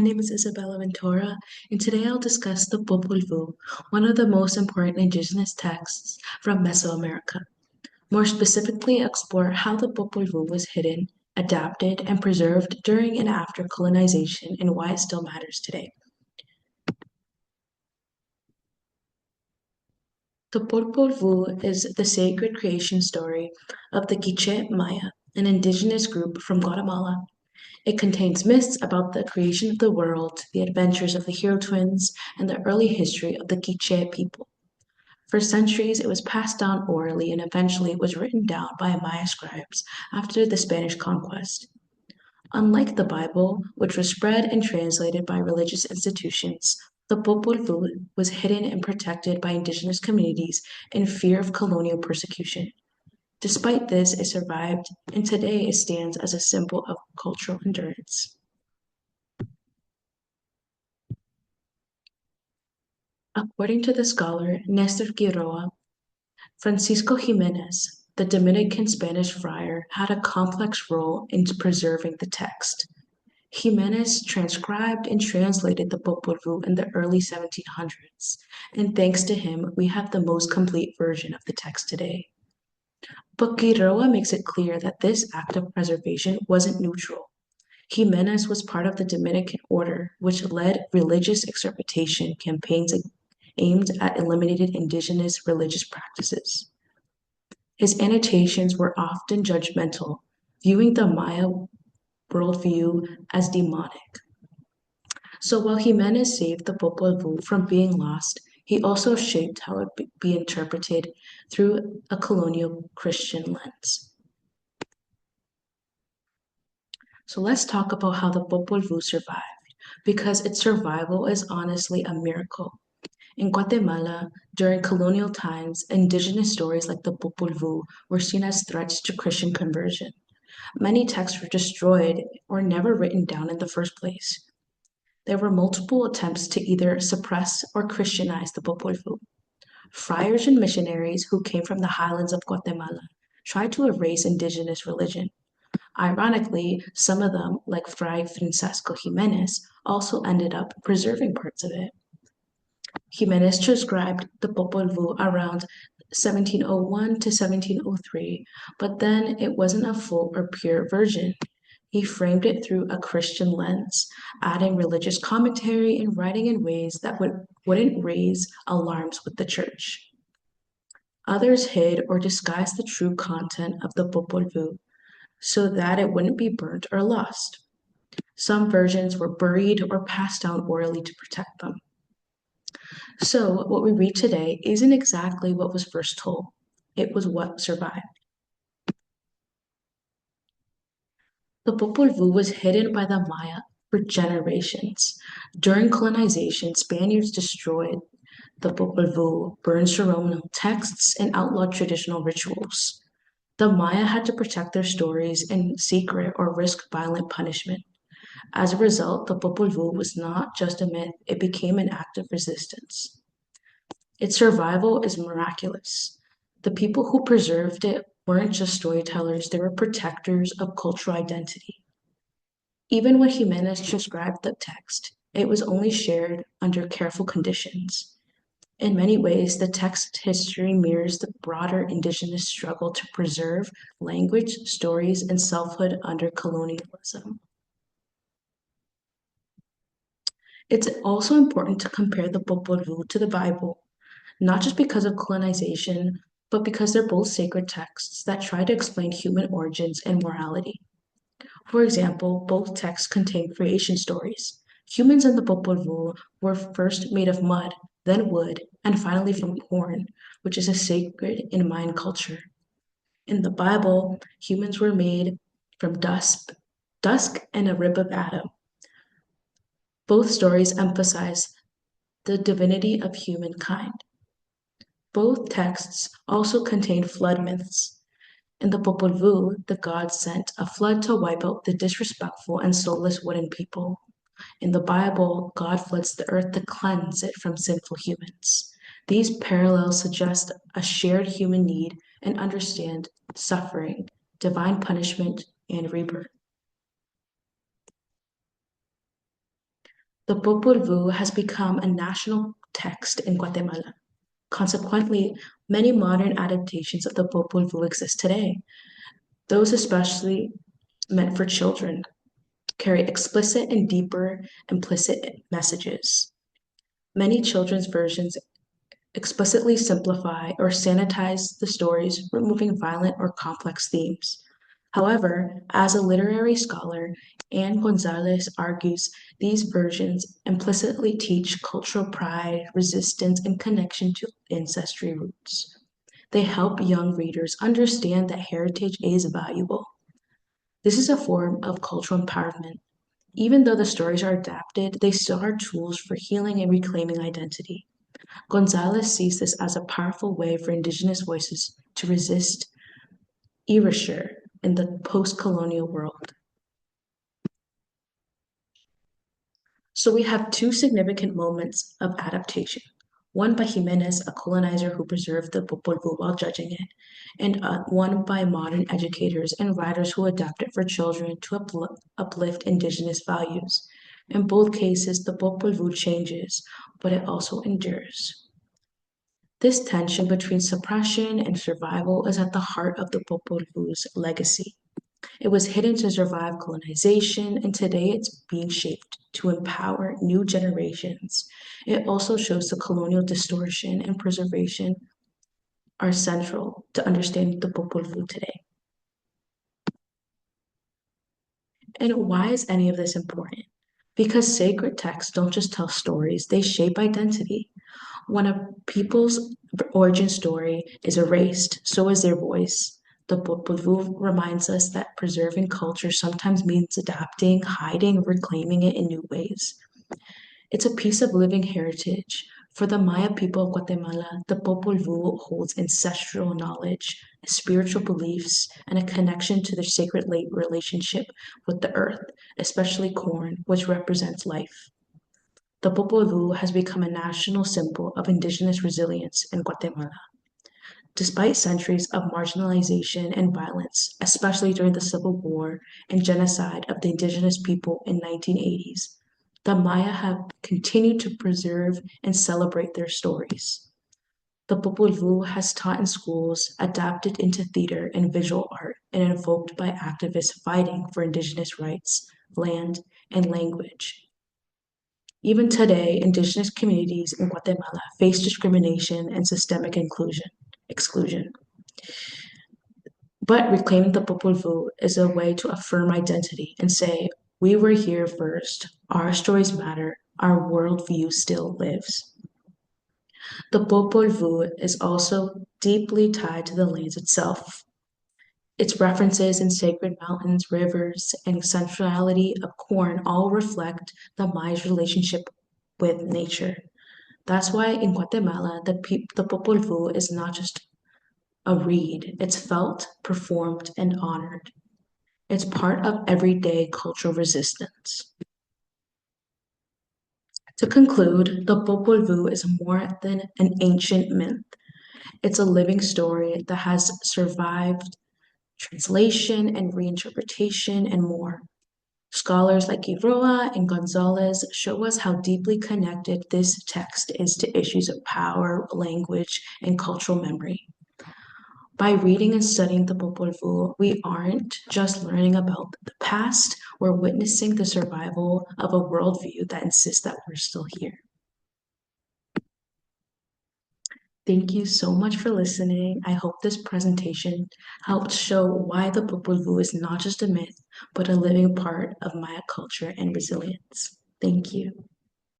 name is Isabella Ventura, and today I'll discuss the Popol Vuh, one of the most important indigenous texts from Mesoamerica. More specifically, explore how the Popol Vuh was hidden, adapted, and preserved during and after colonization and why it still matters today. The Popol Vuh is the sacred creation story of the K'icheʼ Maya, an indigenous group from Guatemala. It contains myths about the creation of the world, the adventures of the hero twins, and the early history of the K'icheʼ people. For centuries, it was passed down orally and eventually it was written down by Maya scribes after the Spanish conquest. Unlike the Bible, which was spread and translated by religious institutions, the Popol Vuh was hidden and protected by indigenous communities in fear of colonial persecution. Despite this, it survived, and today it stands as a symbol of cultural endurance. According to the scholar Nestor Quiroga, Francisco Jimenez, the Dominican Spanish friar, had a complex role in preserving the text. Jimenez transcribed and translated the Popol Vuh in the early 1700s, and thanks to him, we have the most complete version of the text today. But Quiroga makes it clear that this act of preservation wasn't neutral. Jimenez was part of the Dominican order, which led religious extirpation campaigns aimed at eliminating indigenous religious practices. His annotations were often judgmental, viewing the Maya worldview as demonic. So while Jimenez saved the Popol Vuh from being lost, he also shaped how it be interpreted through a colonial Christian lens. So let's talk about how the Popol Vuh survived, because its survival is honestly a miracle. In Guatemala, during colonial times, indigenous stories like the Popol Vuh were seen as threats to Christian conversion. Many texts were destroyed or never written down in the first place. There were multiple attempts to either suppress or Christianize the Popol Vuh. Friars and missionaries who came from the highlands of Guatemala tried to erase indigenous religion. Ironically, some of them, like Fray Francisco Jimenez, also ended up preserving parts of it. Jimenez transcribed the Popol Vuh around 1701 to 1703, but then it wasn't a full or pure version. He framed it through a Christian lens, adding religious commentary and writing in ways that wouldn't raise alarms with the church. Others hid or disguised the true content of the Popol Vuh so that it wouldn't be burnt or lost. Some versions were buried or passed down orally to protect them. So, what we read today isn't exactly what was first told, it was what survived. The Popol Vuh was hidden by the Maya for generations. During colonization, Spaniards destroyed the Popol Vuh, burned ceremonial texts, and outlawed traditional rituals. The Maya had to protect their stories in secret or risk violent punishment. As a result, the Popol Vuh was not just a myth, it became an act of resistance. Its survival is miraculous. The people who preserved it weren't just storytellers, they were protectors of cultural identity. Even when Jimenez transcribed the text, it was only shared under careful conditions. In many ways, the text history mirrors the broader indigenous struggle to preserve language, stories, and selfhood under colonialism. It's also important to compare the Popol Vuh to the Bible, not just because of colonization, but because they're both sacred texts that try to explain human origins and morality. For example, both texts contain creation stories. Humans in the Popol Vuh were first made of mud, then wood, and finally from corn, which is a sacred in Mayan culture. In the Bible, humans were made from dust and a rib of Adam. Both stories emphasize the divinity of humankind. Both texts also contain flood myths. In the Popol Vuh, the gods sent a flood to wipe out the disrespectful and soulless wooden people. In the Bible, God floods the earth to cleanse it from sinful humans. These parallels suggest a shared human need and understand suffering, divine punishment, and rebirth. The Popol Vuh has become a national text in Guatemala. Consequently, many modern adaptations of the Popol Vuh exist today. Those especially meant for children carry explicit and deeper implicit messages. Many children's versions explicitly simplify or sanitize the stories, removing violent or complex themes. However, as a literary scholar, Anne Gonzalez argues these versions implicitly teach cultural pride, resistance, and connection to ancestry roots. They help young readers understand that heritage is valuable. This is a form of cultural empowerment. Even though the stories are adapted, they still are tools for healing and reclaiming identity. Gonzalez sees this as a powerful way for Indigenous voices to resist erasure in the post colonial world. So we have two significant moments of adaptation. One by Jimenez, a colonizer who preserved the Popol Vuh while judging it, and one by modern educators and writers who adapt it for children to uplift Indigenous values. In both cases, the Popol Vuh changes, but it also endures. This tension between suppression and survival is at the heart of the Popol Vuh's legacy. It was hidden to survive colonization, and today it's being shaped to empower new generations. It also shows the colonial distortion and preservation are central to understanding the Popol Vuh today. And why is any of this important? Because sacred texts don't just tell stories, they shape identity. When a people's origin story is erased, so is their voice. The Popol Vuh reminds us that preserving culture sometimes means adapting, hiding, reclaiming it in new ways. It's a piece of living heritage. For the Maya people of Guatemala, the Popol Vuh holds ancestral knowledge, spiritual beliefs, and a connection to their sacred relationship with the earth, especially corn, which represents life. The Popol Vuh has become a national symbol of indigenous resilience in Guatemala. Despite centuries of marginalization and violence, especially during the Civil War and genocide of the indigenous people in 1980s, the Maya have continued to preserve and celebrate their stories. The Popol Vuh has taught in schools, adapted into theater and visual art, and invoked by activists fighting for indigenous rights, land, and language. Even today, indigenous communities in Guatemala face discrimination and systemic exclusion. But reclaiming the Popol Vuh is a way to affirm identity and say, we were here first, our stories matter, our worldview still lives. The Popol Vuh is also deeply tied to the lands itself. Its references in sacred mountains, rivers, and centrality of corn all reflect the Maya's relationship with nature. That's why in Guatemala, the Popol Vuh is not just a read, it's felt, performed, and honored. It's part of everyday cultural resistance. To conclude, the Popol Vuh is more than an ancient myth. It's a living story that has survived translation and reinterpretation and more. Scholars like Iroa and Gonzalez show us how deeply connected this text is to issues of power, language, and cultural memory. By reading and studying the Popol Vuh, we aren't just learning about the past, we're witnessing the survival of a worldview that insists that we're still here. Thank you so much for listening. I hope this presentation helped show why the Popol Vuh is not just a myth, but a living part of Maya culture and resilience. Thank you.